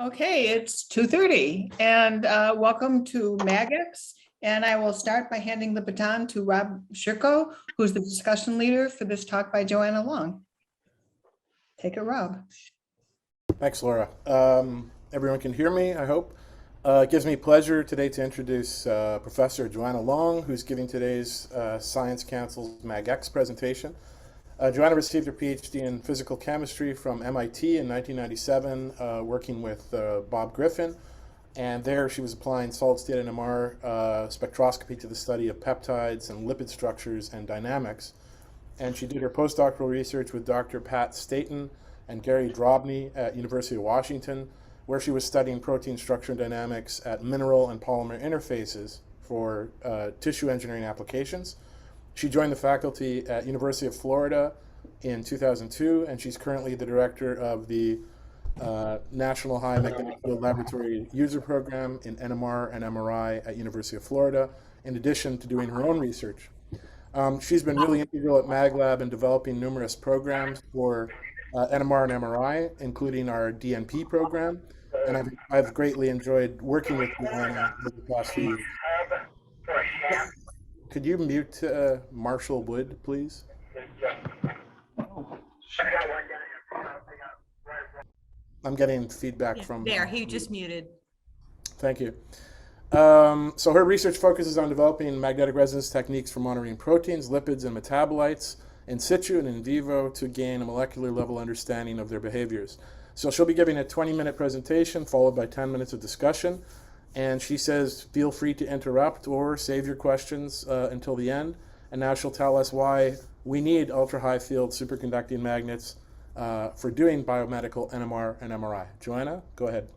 Okay, it's 2:30 and welcome to MagX. And I will start by handing the baton to Rob Shirko, who's the discussion leader for this talk by Joanna Long. Take it, Rob. Thanks, Laura. Everyone can hear me, I hope. It gives me pleasure today to introduce Professor Joanna Long, who's giving today's Science Council's MagX presentation. Joanna received her PhD in physical chemistry from MIT in 1997, working with Bob Griffin. And there she was applying solid-state NMR spectroscopy to the study of peptides and lipid structures and dynamics. And she did her postdoctoral research with Dr. Pat Staten and Gary Broadening at University of Washington, where she was studying protein structure and dynamics at mineral and polymer interfaces for tissue engineering applications. She joined the faculty at University of Florida in 2002, and she's currently the director of the National High Magnetic Field Laboratory User Program in NMR and MRI at University of Florida, in addition to doing her own research. She's been really integral at MagLab in developing numerous programs for NMR and MRI, including our DNP program, and I've greatly enjoyed working with Joanna over the past few years. Could you mute Marshall Wood, please? I'm getting feedback from... There, he just muted. Thank you. So her research focuses on developing magnetic resonance techniques for monitoring proteins, lipids, and metabolites in situ and in vivo to gain a molecular level understanding of their behaviors. So she'll be giving a 20-minute presentation followed by 10 minutes of discussion. And she says, feel free to interrupt or save your questions until the end. And now she'll tell us why we need ultra-high field superconducting magnets for doing biomedical NMR and MRI. Joanna, go ahead.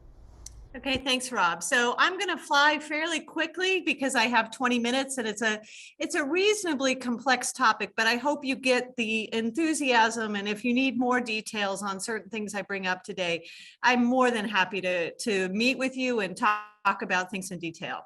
Okay, thanks, Rob. So I'm going to fly fairly quickly because I have 20 minutes and it's a reasonably complex topic, but I hope you get the enthusiasm. And if you need more details on certain things I bring up today, I'm more than happy to meet with you and talk about things in detail.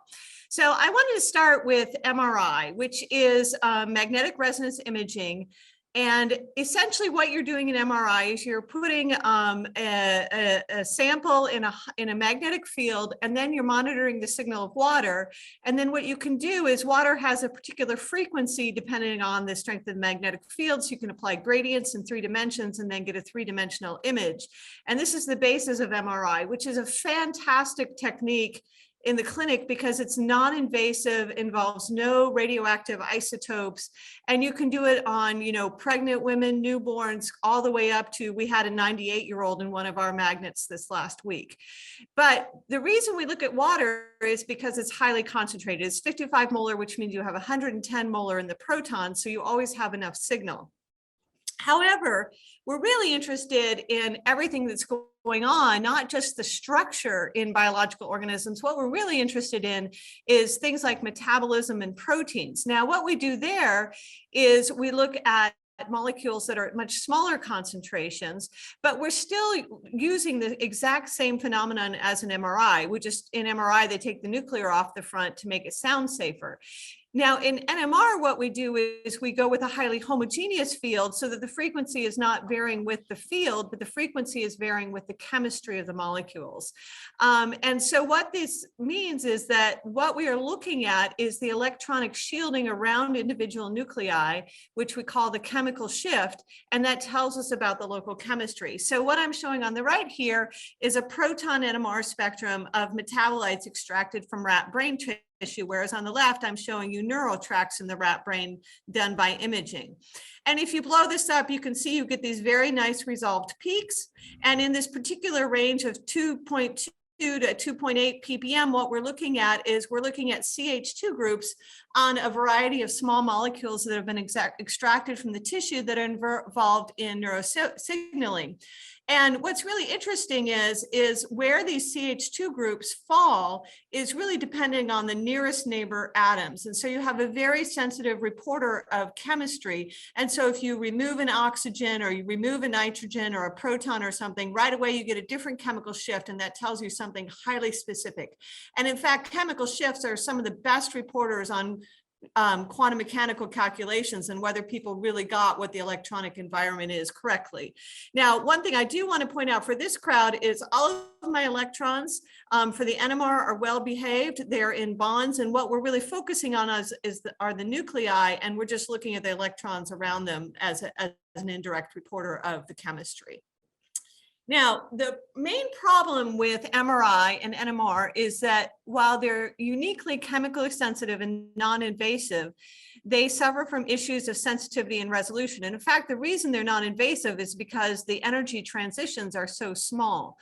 So I wanted to start with MRI, which is magnetic resonance imaging. And essentially what you're doing in MRI is you're putting a sample in a magnetic field, and then you're monitoring the signal of water. And then what you can do is water has a particular frequency depending on the strength of the magnetic field. So you can apply gradients in 3 dimensions and then get a 3-dimensional image. And this is the basis of MRI, which is a fantastic technique in the clinic because it's non-invasive, involves no radioactive isotopes, and you can do it on, pregnant women, newborns, all the way up to, we had a 98-year-old in one of our magnets this last week. But the reason we look at water is because it's highly concentrated. It's 55 molar, which means you have 110 molar in the proton, so you always have enough signal. However, we're really interested in everything that's going on, not just the structure in biological organisms. What we're really interested in is things like metabolism and proteins. Now, what we do there is we look at molecules that are at much smaller concentrations, but we're still using the exact same phenomenon as an MRI. In MRI, they take the nuclear off the front to make it sound safer. Now, in NMR, what we do is we go with a highly homogeneous field so that the frequency is not varying with the field, but the frequency is varying with the chemistry of the molecules. And so what this means is that what we are looking at is the electronic shielding around individual nuclei, which we call the chemical shift, and that tells us about the local chemistry. So what I'm showing on the right here is a proton NMR spectrum of metabolites extracted from rat brain tissue, whereas on the left, I'm showing you neural tracts in the rat brain done by imaging. And if you blow this up, you can see you get these very nice resolved peaks. And in this particular range of 2.2 to 2.8 ppm, what we're looking at is we're looking at CH2 groups on a variety of small molecules that have been extracted from the tissue that are involved in neurosignaling. And what's really interesting is where these CH2 groups fall is really depending on the nearest neighbor atoms. And so you have a very sensitive reporter of chemistry. And so if you remove an oxygen or you remove a nitrogen or a proton or something, right away you get a different chemical shift, and that tells you something highly specific. And in fact, chemical shifts are some of the best reporters on quantum mechanical calculations and whether people really got what the electronic environment is correctly. Now, one thing I do want to point out for this crowd is all of my electrons for the NMR are well behaved. They're in bonds, and what we're really focusing on are the nuclei, and we're just looking at the electrons around them as an indirect reporter of the chemistry. Now, the main problem with MRI and NMR is that while they're uniquely chemically sensitive and non-invasive, they suffer from issues of sensitivity and resolution. And in fact, the reason they're non-invasive is because the energy transitions are so small.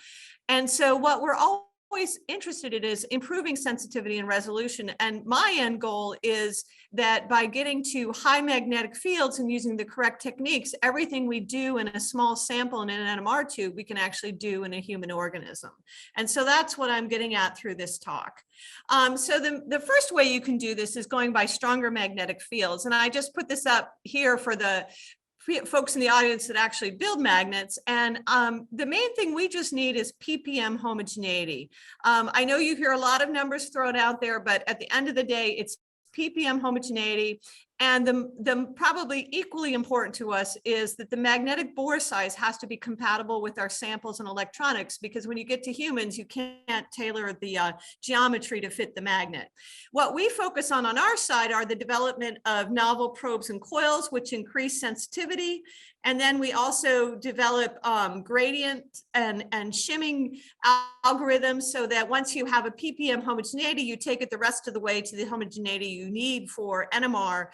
And so what we're always interested in is improving sensitivity and resolution. And my end goal is that by getting to high magnetic fields and using the correct techniques, everything we do in a small sample in an NMR tube, we can actually do in a human organism. And so that's what I'm getting at through this talk. So the first way you can do this is going by stronger magnetic fields. And I just put this up here for the folks in the audience that actually build magnets. And the main thing we just need is ppm homogeneity. I know you hear a lot of numbers thrown out there, but at the end of the day, it's ppm homogeneity. And the probably equally important to us is that the magnetic bore size has to be compatible with our samples and electronics, because when you get to humans, you can't tailor the geometry to fit the magnet. What we focus on our side are the development of novel probes and coils, which increase sensitivity. And then we also develop gradient and shimming algorithms so that once you have a ppm homogeneity, you take it the rest of the way to the homogeneity you need for NMR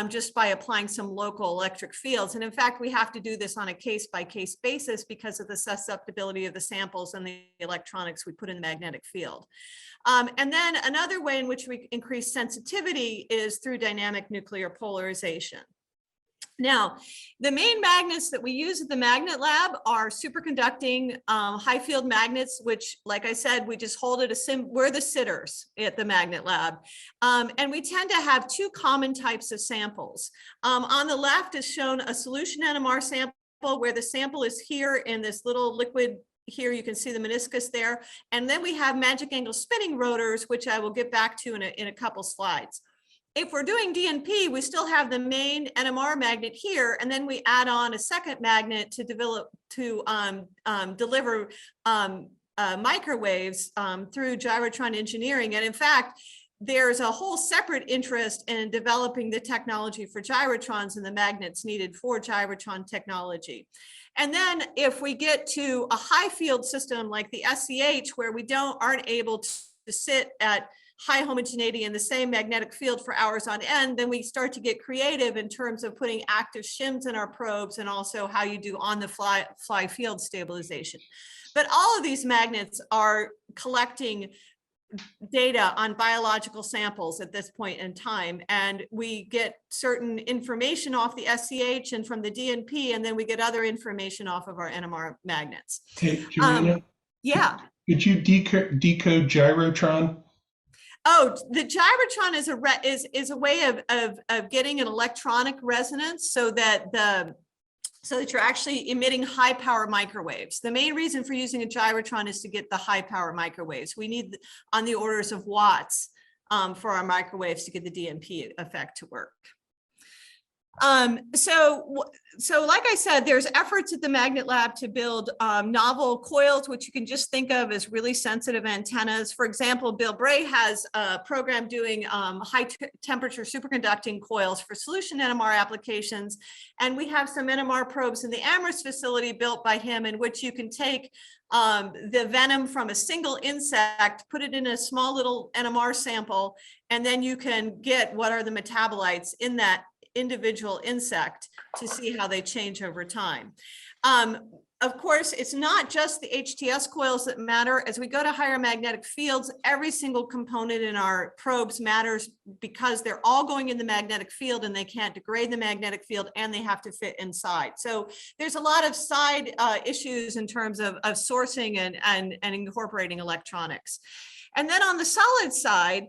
just by applying some local electric fields. And in fact, we have to do this on a case-by-case basis because of the susceptibility of the samples and the electronics we put in the magnetic field. And then another way in which we increase sensitivity is through dynamic nuclear polarization. Now, the main magnets that we use at the MagLab are superconducting high field magnets, which, like I said, we just hold it we're the sitters at the MagLab. And we tend to have two common types of samples. On the left is shown a solution NMR sample where the sample is here in this little liquid. Here you can see the meniscus there. And then we have magic angle spinning rotors, which I will get back to in a couple slides. If we're doing DNP, we still have the main NMR magnet here, and then we add on a second magnet to deliver microwaves through gyrotron engineering. And in fact, there's a whole separate interest in developing the technology for gyrotrons and the magnets needed for gyrotron technology. And then if we get to a high field system like the SCH, where we aren't able to sit at high homogeneity in the same magnetic field for hours on end, then we start to get creative in terms of putting active shims in our probes and also how you do on the fly field stabilization. But all of these magnets are collecting data on biological samples at this point in time, and we get certain information off the SCH and from the DNP, and then we get other information off of our NMR magnets. Hey, Joanna, yeah. Could you decode gyrotron? Oh, the gyrotron is a way of getting an electronic resonance so that you're actually emitting high power microwaves. The main reason for using a gyrotron is to get the high power microwaves. We need on the orders of watts for our microwaves to get the DNP effect to work. So like I said, there's efforts at the MagLab to build novel coils, which you can just think of as really sensitive antennas. For example, Bill Bray has a program doing high temperature superconducting coils for solution NMR applications. And we have some NMR probes in the Amherst facility built by him, in which you can take the venom from a single insect, put it in a small little NMR sample, and then you can get what are the metabolites in that individual insect to see how they change over time. Of course, it's not just the HTS coils that matter. As we go to higher magnetic fields, every single component in our probes matters because they're all going in the magnetic field and they can't degrade the magnetic field and they have to fit inside. So there's a lot of side issues in terms of sourcing and incorporating electronics. And then on the solid side,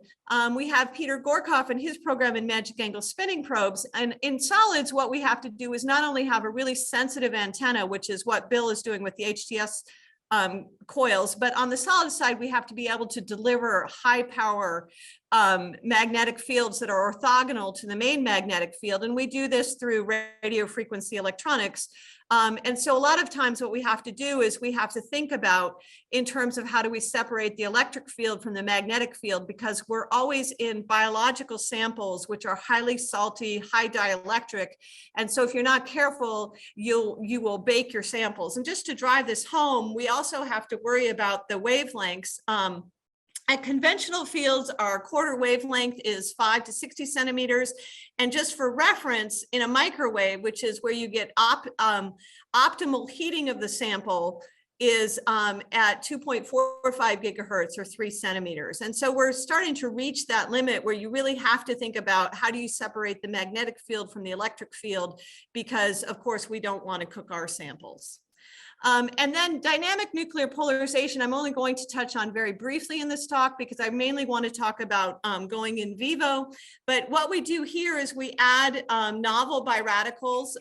we have Peter Gorkoff and his program in magic angle spinning probes. And in solids, what we have to do is not only have a really sensitive antenna, which is what Bill is doing with the HTS coils, but on the solid side, we have to be able to deliver high power magnetic fields that are orthogonal to the main magnetic field. And we do this through radio frequency electronics. And so a lot of times what we have to do is we have to think about in terms of how do we separate the electric field from the magnetic field, because we're always in biological samples, which are highly salty, high dielectric. And so if you're not careful, you will bake your samples. And just to drive this home, we also have to worry about the wavelengths. At conventional fields, our quarter wavelength is 5 to 60 centimeters. And just for reference, in a microwave, which is where you get optimal heating of the sample, is at 2.45 gigahertz or 3 centimeters. And so we're starting to reach that limit where you really have to think about how do you separate the magnetic field from the electric field, because of course we don't want to cook our samples. And then dynamic nuclear polarization, I'm only going to touch on very briefly in this talk because I mainly want to talk about going in vivo. But what we do here is we add novel biradicals,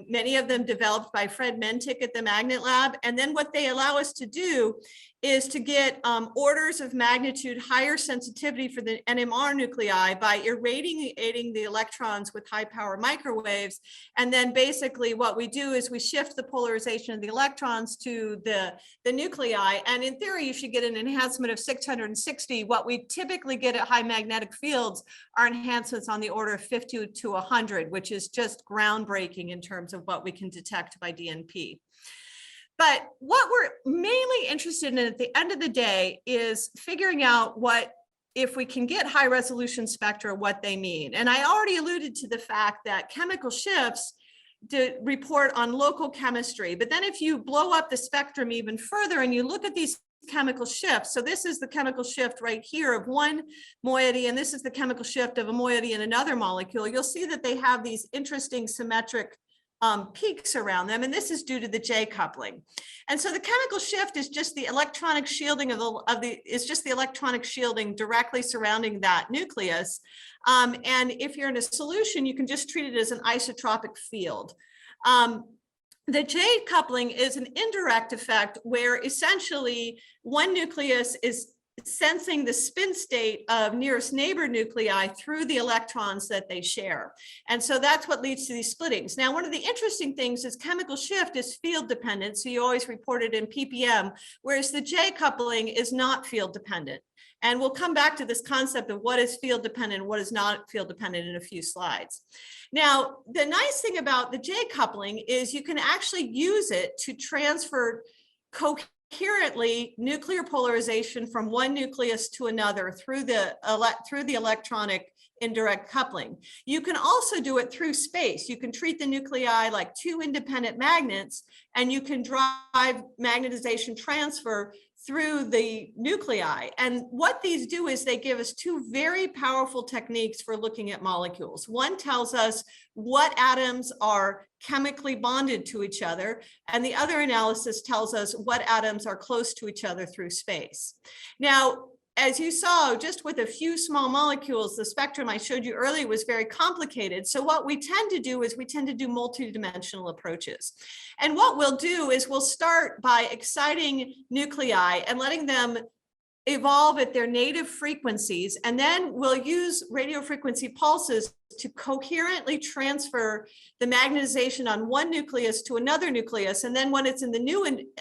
many of them developed by Fred Mentik at the MagLab. And then what they allow us to do is to get orders of magnitude higher sensitivity for the NMR nuclei by irradiating the electrons with high power microwaves. And then basically what we do is we shift the polarization of the electrons to the nuclei. And in theory, you should get an enhancement of 660. What we typically get at high magnetic fields are enhancements on the order of 50 to 100, which is just groundbreaking in terms of what we can detect by DNP. But what we're mainly interested in at the end of the day is figuring out what, if we can get high resolution spectra, what they mean. And I already alluded to the fact that chemical shifts report on local chemistry. But then if you blow up the spectrum even further and you look at these chemical shifts, so this is the chemical shift right here of one moiety, and this is the chemical shift of a moiety in another molecule, you'll see that they have these interesting symmetric peaks around them, and this is due to the J coupling. And so the chemical shift is just the electronic shielding is just the electronic shielding directly surrounding that nucleus. And if you're in a solution, you can just treat it as an isotropic field. The J coupling is an indirect effect where essentially one nucleus is sensing the spin state of nearest neighbor nuclei through the electrons that they share. And so that's what leads to these splittings. Now, one of the interesting things is chemical shift is field dependent. So you always report it in ppm, whereas the J coupling is not field dependent. And we'll come back to this concept of what is field dependent and what is not field dependent in a few slides. Now, the nice thing about the J coupling is you can actually use it to transfer coherently nuclear polarization from one nucleus to another through the electronic indirect coupling. You can also do it through space. You can treat the nuclei like two independent magnets, and you can drive magnetization transfer through the nuclei. And what these do is they give us two very powerful techniques for looking at molecules. One tells us what atoms are chemically bonded to each other, and the other analysis tells us what atoms are close to each other through space. Now, as you saw, just with a few small molecules, the spectrum I showed you earlier was very complicated. So what we tend to do is we tend to do multidimensional approaches. And what we'll do is we'll start by exciting nuclei and letting them evolve at their native frequencies. And then we'll use radio frequency pulses to coherently transfer the magnetization on one nucleus to another nucleus. And then when it's in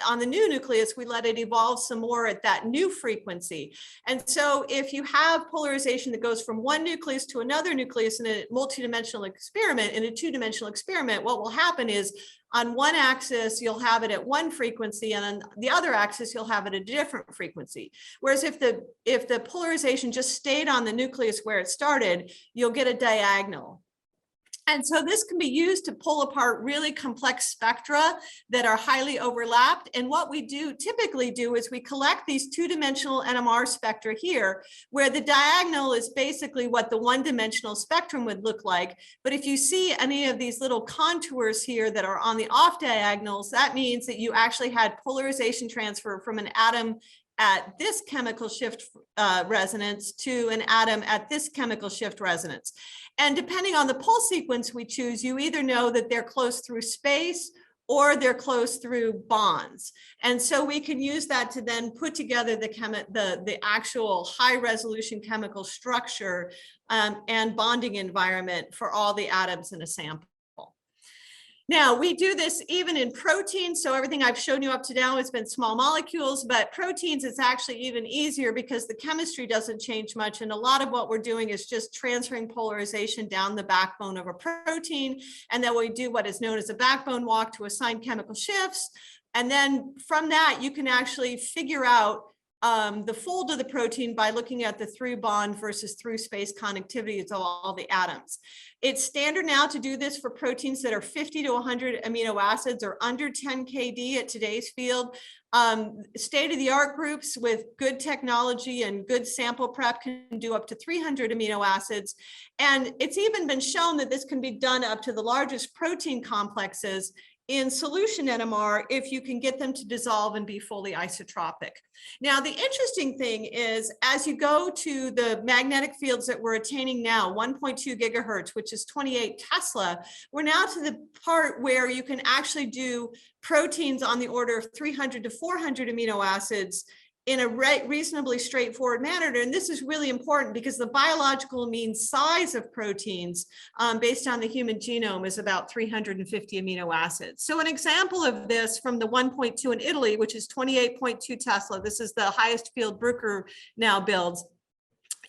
on the new nucleus, we let it evolve some more at that new frequency. And so if you have polarization that goes from one nucleus to another nucleus in a multidimensional experiment, in a two-dimensional experiment, what will happen is on one axis, you'll have it at one frequency, and on the other axis, you'll have it at a different frequency. Whereas if the polarization just stayed on the nucleus where it started, you'll get a diagonal. And so this can be used to pull apart really complex spectra that are highly overlapped. And what we typically do is we collect these two-dimensional NMR spectra here, where the diagonal is basically what the one-dimensional spectrum would look like. But if you see any of these little contours here that are on the off diagonals, that means that you actually had polarization transfer from an atom at this chemical shift resonance to an atom at this chemical shift resonance. And depending on the pulse sequence we choose, you either know that they're close through space or they're closed through bonds. And so we can use that to then put together the actual high resolution chemical structure and bonding environment for all the atoms in a sample. Now, we do this even in proteins. So everything I've shown you up to now has been small molecules, but proteins is actually even easier because the chemistry doesn't change much. And a lot of what we're doing is just transferring polarization down the backbone of a protein. And then we do what is known as a backbone walk to assign chemical shifts. And then from that, you can actually figure out the fold of the protein by looking at the through bond versus through space connectivity of all the atoms. It's standard now to do this for proteins that are 50 to 100 amino acids or under 10 kD at today's field. State-of-the-art groups with good technology and good sample prep can do up to 300 amino acids. And it's even been shown that this can be done up to the largest protein complexes in solution NMR if you can get them to dissolve and be fully isotropic. Now, the interesting thing is, as you go to the magnetic fields that we're attaining now, 1.2 gigahertz, which is 28 Tesla, we're now to the part where you can actually do proteins on the order of 300 to 400 amino acids in a reasonably straightforward manner. And this is really important because the biological mean size of proteins based on the human genome is about 350 amino acids. So an example of this from the 1.2 in Italy, which is 28.2 Tesla, this is the highest field Bruker now builds,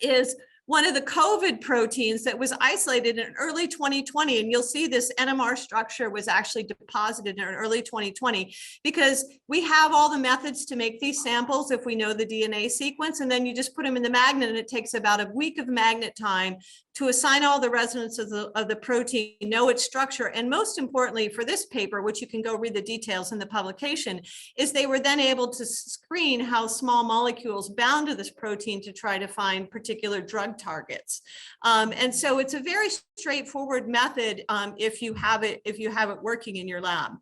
is one of the COVID proteins that was isolated in early 2020. And you'll see this NMR structure was actually deposited in early 2020 because we have all the methods to make these samples if we know the DNA sequence, and then you just put them in the magnet and it takes about a week of magnet time to assign all the resonance of the protein, know its structure. And most importantly for this paper, which you can go read the details in the publication, is they were then able to screen how small molecules bound to this protein to try to find particular drug targets. And so it's a very straightforward method if you have it working in your lab.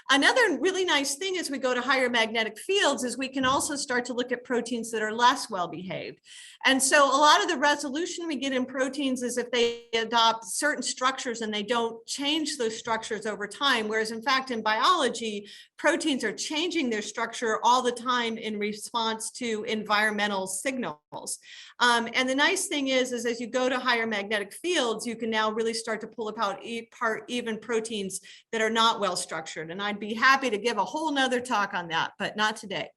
Another really nice thing as we go to higher magnetic fields is we can also start to look at proteins that are less well behaved. And so a lot of the resolution we get in proteins is if they adopt certain structures and they don't change those structures over time, whereas in fact in biology, proteins are changing their structure all the time in response to environmental signals. And the nice thing is as you go to higher magnetic fields, you can now really start to pull apart even proteins that are not well structured. And I'd be happy to give a whole nother talk on that, but not today.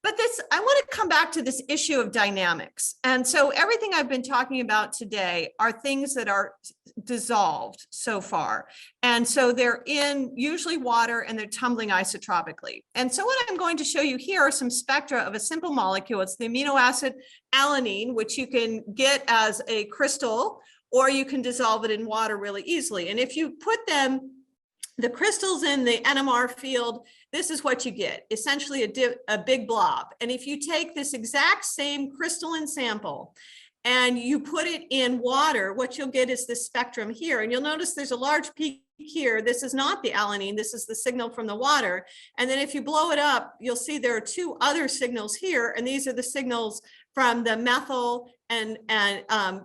But I want to come back to this issue of dynamics. And so everything I've been talking about today are things that are dissolved so far. And so they're in usually water and they're tumbling isotropically. And so what I'm going to show you here are some spectra of a simple molecule. It's the amino acid alanine, which you can get as a crystal, or you can dissolve it in water really easily. And if you put the crystals in the NMR field, this is what you get, essentially a big blob. And if you take this exact same crystalline sample and you put it in water, what you'll get is this spectrum here. And you'll notice there's a large peak here. This is not the alanine, this is the signal from the water. And then if you blow it up, you'll see there are two other signals here. And these are the signals from the methyl and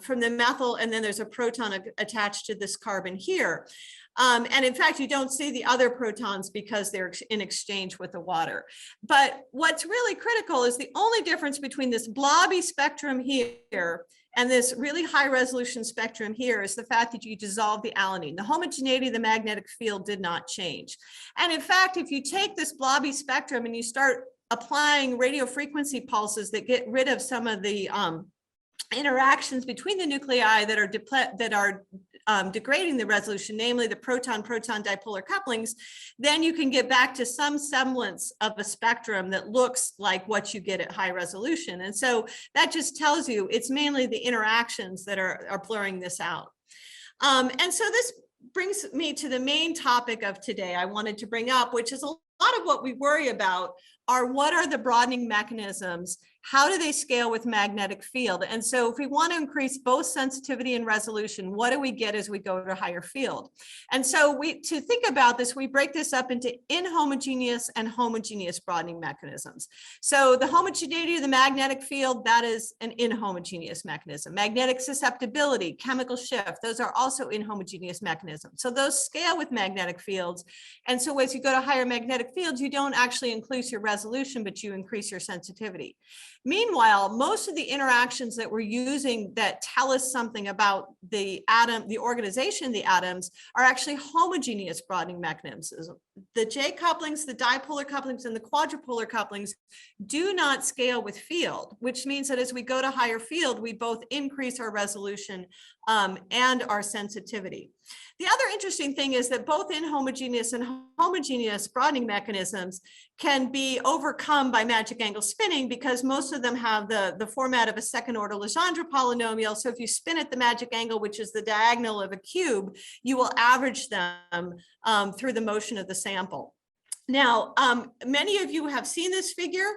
from the methyl, and then there's a proton attached to this carbon here. And in fact, you don't see the other protons because they're in exchange with the water. But what's really critical is the only difference between this blobby spectrum here and this really high resolution spectrum here is the fact that you dissolve the alanine. The homogeneity of the magnetic field did not change. And in fact, if you take this blobby spectrum and you start applying radio frequency pulses that get rid of some of the interactions between the nuclei that are degrading the resolution, namely the proton-proton dipolar couplings, then you can get back to some semblance of a spectrum that looks like what you get at high resolution. And so that just tells you it's mainly the interactions that are blurring this out. And so this brings me to the main topic of today I wanted to bring up, which is a lot of what we worry about are what are the broadening mechanisms? How do they scale with magnetic field? And so if we want to increase both sensitivity and resolution, what do we get as we go to higher field? And so to think about this, we break this up into inhomogeneous and homogeneous broadening mechanisms. So the homogeneity of the magnetic field, that is an inhomogeneous mechanism. Magnetic susceptibility, chemical shift, those are also inhomogeneous mechanisms. So those scale with magnetic fields. And so as you go to higher magnetic fields, you don't actually increase your resolution, but you increase your sensitivity. Meanwhile, most of the interactions that we're using that tell us something about the atom, the organization of the atoms, are actually homogeneous broadening mechanisms. The J couplings, the dipolar couplings, and the quadrupolar couplings do not scale with field, which means that as we go to higher field, we both increase our resolution and our sensitivity. The other interesting thing is that both inhomogeneous and homogeneous broadening mechanisms can be overcome by magic angle spinning, because most of them have the format of a second order Legendre polynomial. So if you spin at the magic angle, which is the diagonal of a cube, you will average them through the motion of the sample. Now, many of you have seen this figure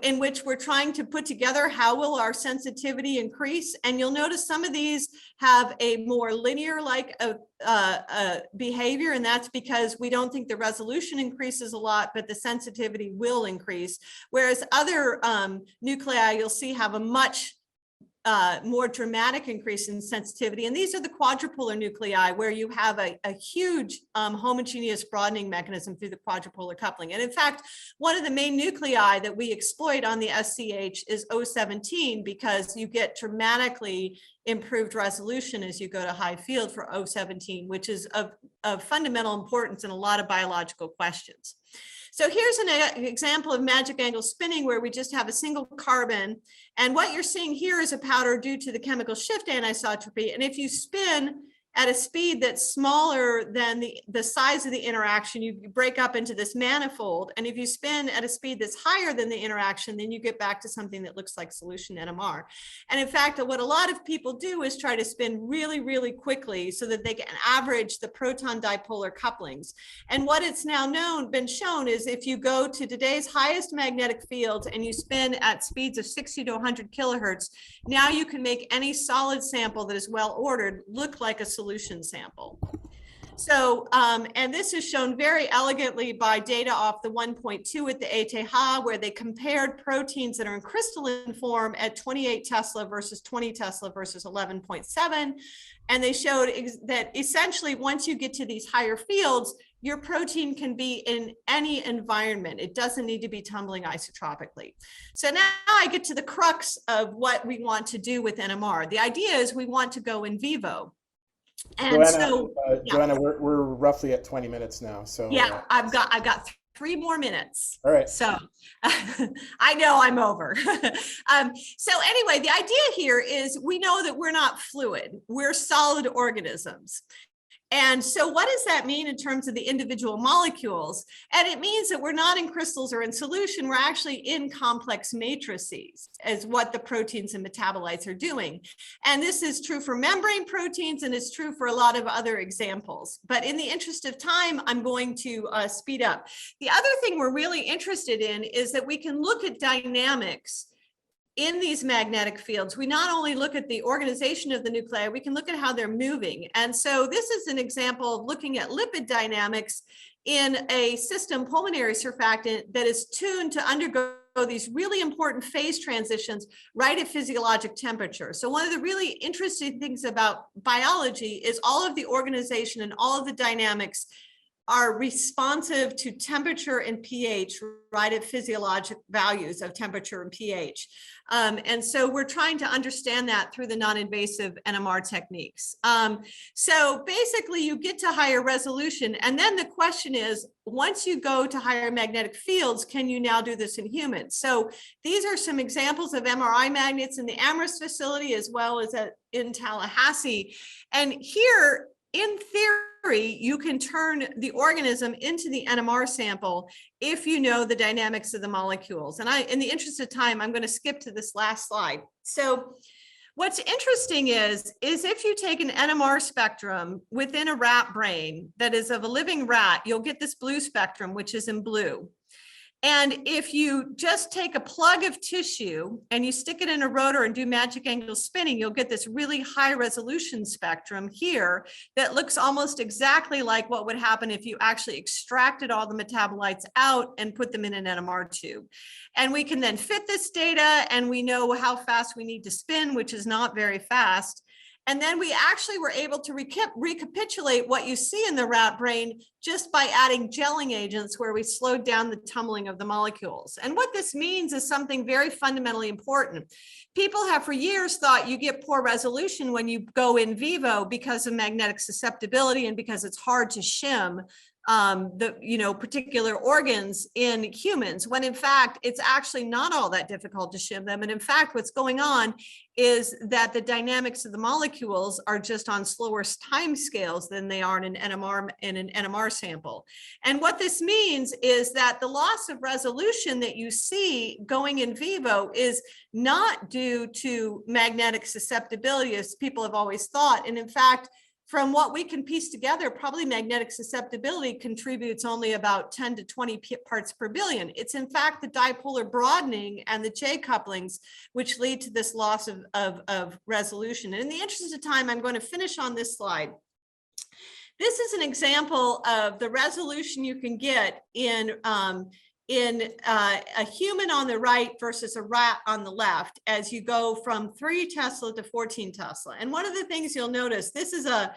in which we're trying to put together how will our sensitivity increase. And you'll notice some of these have a more linear like behavior. And that's because we don't think the resolution increases a lot, but the sensitivity will increase. Whereas other nuclei you'll see have a much more dramatic increase in sensitivity. And these are the quadrupolar nuclei, where you have a huge homogeneous broadening mechanism through the quadrupolar coupling. And in fact, one of the main nuclei that we exploit on the SCH is O17, because you get dramatically improved resolution as you go to high field for O17, which is of fundamental importance in a lot of biological questions. So here's an example of magic angle spinning where we just have a single carbon. And what you're seeing here is a powder due to the chemical shift anisotropy. And if you spin at a speed that's smaller than the size of the interaction, you break up into this manifold. And if you spin at a speed that's higher than the interaction, then you get back to something that looks like solution NMR. And in fact, what a lot of people do is try to spin really, really quickly so that they can average the proton dipolar couplings. And what it's now been shown is if you go to today's highest magnetic fields and you spin at speeds of 60 to 100 kilohertz, now you can make any solid sample that is well ordered look like a solution sample. So, and this is shown very elegantly by data off the 1.2 at the ETH, where they compared proteins that are in crystalline form at 28 Tesla versus 20 Tesla versus 11.7. And they showed that essentially once you get to these higher fields, your protein can be in any environment. It doesn't need to be tumbling isotropically. So now I get to the crux of what we want to do with NMR. The idea is we want to go in vivo. And Joanna, we're roughly at 20 minutes now. So yeah, I've got 3 more minutes. All right. So I know I'm over. So anyway, the idea here is we know that we're not fluid, we're solid organisms. And so what does that mean in terms of the individual molecules? And it means that we're not in crystals or in solution, we're actually in complex matrices as what the proteins and metabolites are doing. And this is true for membrane proteins and it's true for a lot of other examples. But in the interest of time, I'm going to speed up. The other thing we're really interested in is that we can look at dynamics in these magnetic fields. We not only look at the organization of the nuclei, we can look at how they're moving. And so this is an example of looking at lipid dynamics in a system pulmonary surfactant that is tuned to undergo these really important phase transitions right at physiologic temperature. So one of the really interesting things about biology is all of the organization and all of the dynamics are responsive to temperature and pH right at physiologic values of temperature and pH. And so we're trying to understand that through the non-invasive NMR techniques. So basically you get to higher resolution. And then the question is, once you go to higher magnetic fields, can you now do this in humans? So these are some examples of MRI magnets in the Amherst facility as well as in Tallahassee. And here, in theory, you can turn the organism into the NMR sample if you know the dynamics of the molecules. And in the interest of time, I'm going to skip to this last slide. So what's interesting is if you take an NMR spectrum within a rat brain that is of a living rat, you'll get this blue spectrum, which is in blue. And if you just take a plug of tissue and you stick it in a rotor and do magic angle spinning, you'll get this really high resolution spectrum here that looks almost exactly like what would happen if you actually extracted all the metabolites out and put them in an NMR tube. And we can then fit this data, and we know how fast we need to spin, which is not very fast. And then we actually were able to recapitulate what you see in the rat brain just by adding gelling agents, where we slowed down the tumbling of the molecules. And what this means is something very fundamentally important. People have for years thought you get poor resolution when you go in vivo because of magnetic susceptibility and because it's hard to shim the particular organs in humans, when in fact it's actually not all that difficult to shim them. And in fact, what's going on is that the dynamics of the molecules are just on slower time scales than they are in an NMR sample. And what this means is that the loss of resolution that you see going in vivo is not due to magnetic susceptibility, as people have always thought. And in fact, from what we can piece together, probably magnetic susceptibility contributes only about 10 to 20 parts per billion. It's in fact the dipolar broadening and the J couplings which lead to this loss of resolution. And in the interest of time, I'm going to finish on this slide. This is an example of the resolution you can get in a human on the right versus a rat on the left as you go from 3 Tesla to 14 Tesla. And one of the things you'll notice, this is a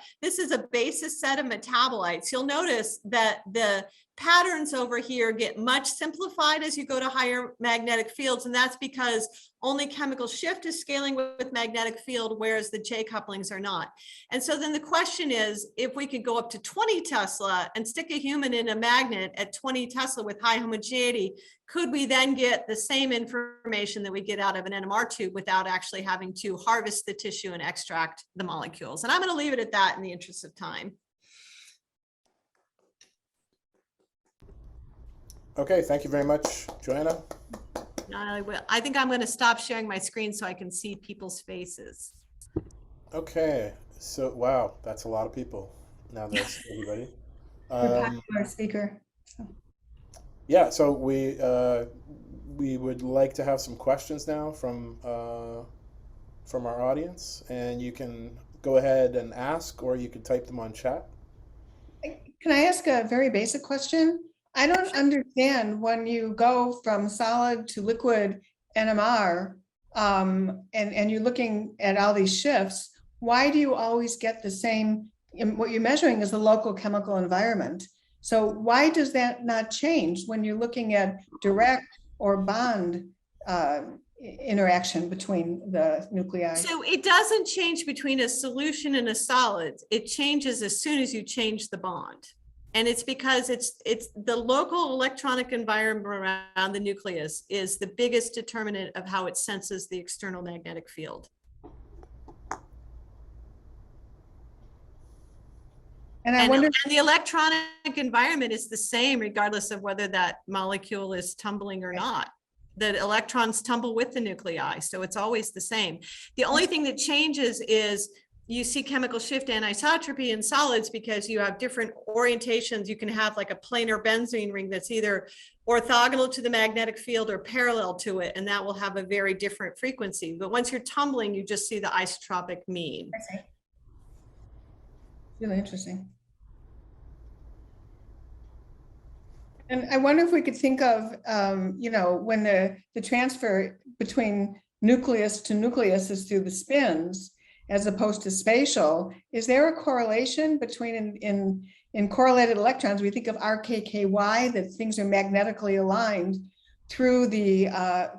basis set of metabolites. You'll notice that the patterns over here get much simplified as you go to higher magnetic fields, and that's because only chemical shift is scaling with magnetic field, whereas the J couplings are not. And so then the question is, if we could go up to 20 Tesla and stick a human in a magnet at 20 Tesla with high homogeneity, could we then get the same information that we get out of an NMR tube without actually having to harvest the tissue and extract the molecules? And I'm going to leave it at that in the interest of time. Okay, thank you very much, Joanna. I think I'm going to stop sharing my screen so I can see people's faces. Okay, so wow, that's a lot of people. Now that's everybody. Popular speaker. So. Yeah, so we would like to have some questions now from our audience, and you can go ahead and ask, or you can type them on chat. Can I ask a very basic question? I don't understand when you go from solid to liquid NMR, and you're looking at all these shifts, why do you always get the same? What you're measuring is the local chemical environment. So why does that not change when you're looking at direct or bond interaction between the nuclei? So it doesn't change between a solution and a solid. It changes as soon as you change the bond. And it's because it's the local electronic environment around the nucleus is the biggest determinant of how it senses the external magnetic field. And I wonder, and the electronic environment is the same regardless of whether that molecule is tumbling or not. The electrons tumble with the nuclei, so it's always the same. The only thing that changes is you see chemical shift anisotropy in solids because you have different orientations. You can have like a planar benzene ring that's either orthogonal to the magnetic field or parallel to it, and that will have a very different frequency. But once you're tumbling, you just see the isotropic mean. I see. Really interesting. And I wonder if we could think of, when the transfer between nucleus to nucleus is through the spins, as opposed to spatial, is there a correlation between in correlated electrons? We think of RKKY, that things are magnetically aligned through the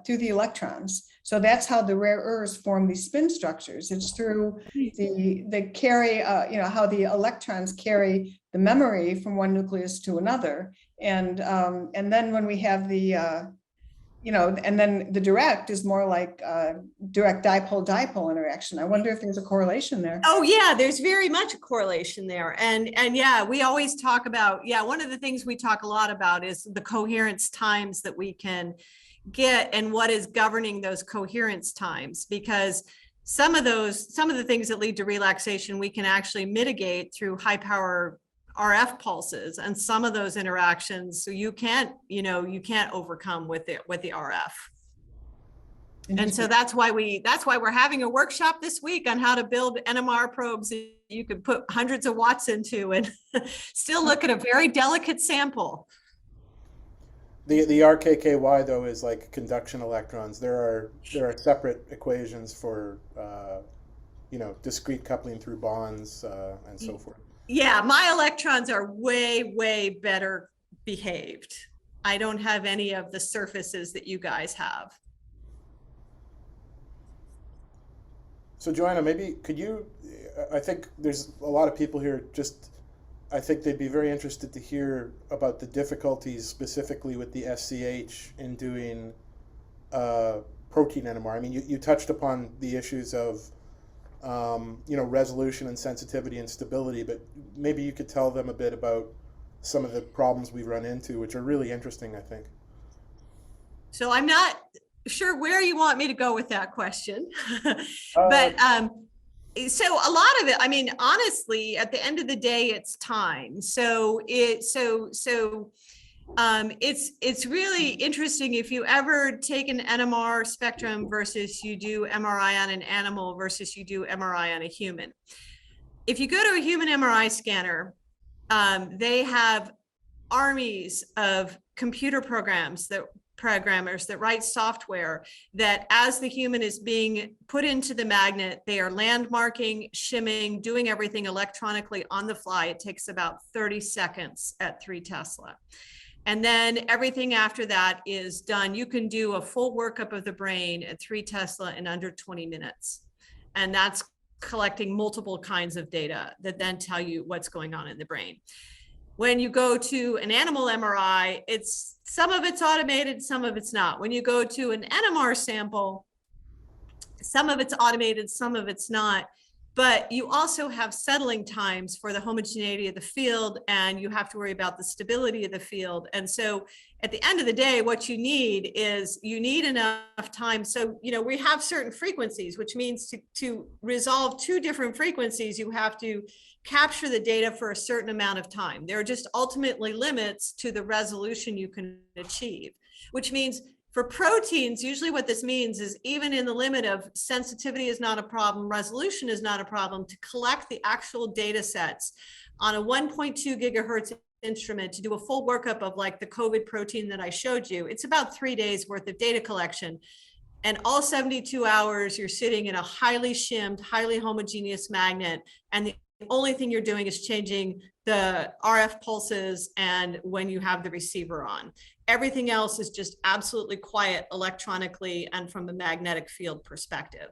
electrons. So that's how the rare earths form these spin structures. It's through the carry, how the electrons carry the memory from one nucleus to another. And then when we have the and then the direct is more like direct dipole-dipole interaction. I wonder if there's a correlation there. Oh yeah, there's very much a correlation there. And yeah, we always talk about, one of the things we talk a lot about is the coherence times that we can get and what is governing those coherence times, because some of the things that lead to relaxation we can actually mitigate through high power RF pulses, and some of those interactions, so you can't overcome with the RF. And so that's why we're having a workshop this week on how to build NMR probes that you could put hundreds of watts into and still look at a very delicate sample. The RKKY though is like conduction electrons. There are separate equations for discrete coupling through bonds and so forth. Yeah, my electrons are way better behaved. I don't have any of the surfaces that you guys have. So Joanna, maybe could you, I think there's a lot of people here, I think they'd be very interested to hear about the difficulties specifically with the SCH in doing protein NMR. I mean, you touched upon the issues of, resolution and sensitivity and stability, but maybe you could tell them a bit about some of the problems we've run into, which are really interesting, I think. So I'm not sure where you want me to go with that question, but so a lot of it, I mean, honestly, at the end of the day, it's time. So it's really interesting if you ever take an NMR spectrum versus you do MRI on an animal versus you do MRI on a human. If you go to a human MRI scanner, they have armies of computer programmers that write software that as the human is being put into the magnet, they are landmarking, shimming, doing everything electronically on the fly. It takes about 30 seconds at 3 Tesla. And then everything after that is done. You can do a full workup of the brain at 3 Tesla in under 20 minutes. And that's collecting multiple kinds of data that then tell you what's going on in the brain. When you go to an animal MRI, some of it's automated, some of it's not. When you go to an NMR sample, some of it's automated, some of it's not. But you also have settling times for the homogeneity of the field, and you have to worry about the stability of the field. And so at the end of the day, what you need is enough time. So, we have certain frequencies, which means to resolve 2 different frequencies, you have to capture the data for a certain amount of time. There are just ultimately limits to the resolution you can achieve, which means for proteins, usually what this means is even in the limit of sensitivity is not a problem, resolution is not a problem, to collect the actual data sets on a 1.2 gigahertz instrument to do a full workup of like the COVID protein that I showed you. It's about 3 days worth of data collection. And all 72 hours, you're sitting in a highly shimmed, highly homogeneous magnet. And the only thing you're doing is changing the RF pulses and when you have the receiver on. Everything else is just absolutely quiet electronically and from a magnetic field perspective.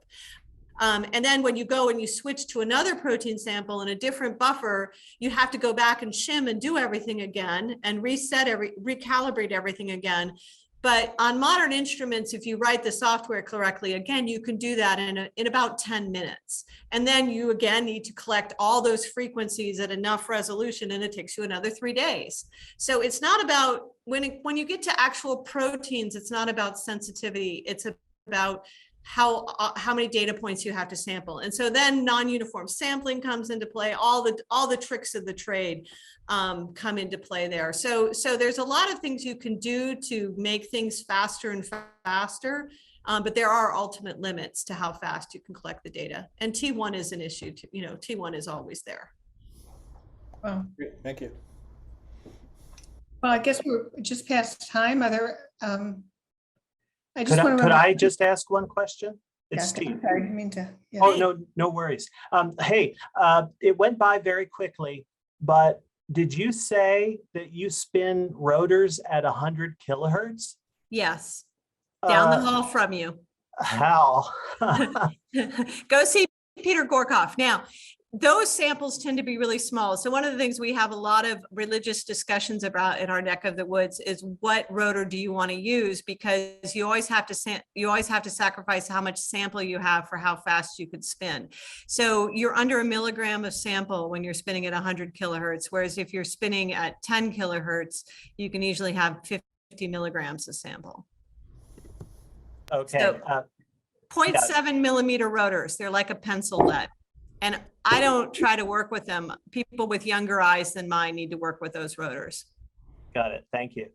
And then when you go and you switch to another protein sample in a different buffer, you have to go back and shim and do everything again and recalibrate everything again. But on modern instruments, if you write the software correctly, again, you can do that in about 10 minutes. And then you again need to collect all those frequencies at enough resolution, and it takes you another 3 days. So it's not about, when you get to actual proteins, it's not about sensitivity. It's about how many data points you have to sample. And so then non-uniform sampling comes into play, all the tricks of the trade come into play there. So there's a lot of things you can do to make things faster and faster, but there are ultimate limits to how fast you can collect the data. And T1 is an issue too. T1 is always there. Well, thank you. Well, I guess we're just past time. Are there, I just Could want to I just ask one question? It's yeah, Steve. sorry, I didn't mean to. Yeah. Oh, no worries. Hey, it went by very quickly, but did you say that you spin rotors at 100 kilohertz? Yes, down the hall from you. How? Go see Peter Gorkoff. Now, those samples tend to be really small. So one of the things we have a lot of religious discussions about in our neck of the woods is what rotor do you want to use, because you always have to sacrifice how much sample you have for how fast you could spin. So you're under 1 milligram of sample when you're spinning at 100 kilohertz, whereas if you're spinning at 10 kilohertz, you can usually have 50 milligrams of sample. Okay. So 0.7 millimeter rotors, they're like a pencil lead. And I don't try to work with them. People with younger eyes than mine need to work with those rotors. Got it. Thank you.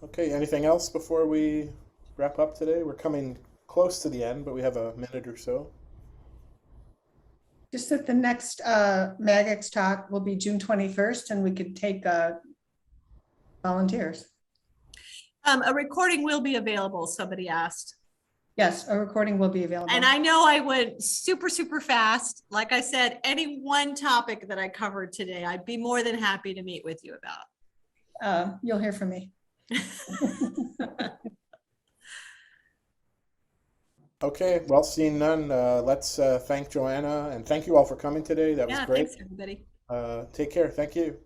Okay, anything else before we wrap up today? We're coming close to the end, but we have a minute or so. Just that the next MagX talk will be June 21st, and we could take volunteers. A recording will be available, somebody asked. Yes, a recording will be available. And I know I went super, super fast. Like I said, any one topic that I covered today, I'd be more than happy to meet with you about. You'll hear from me. Okay, well, seeing none, let's thank Joanna, and thank you all for coming today. That was Yeah, great. thanks, everybody. Take care. Thank you.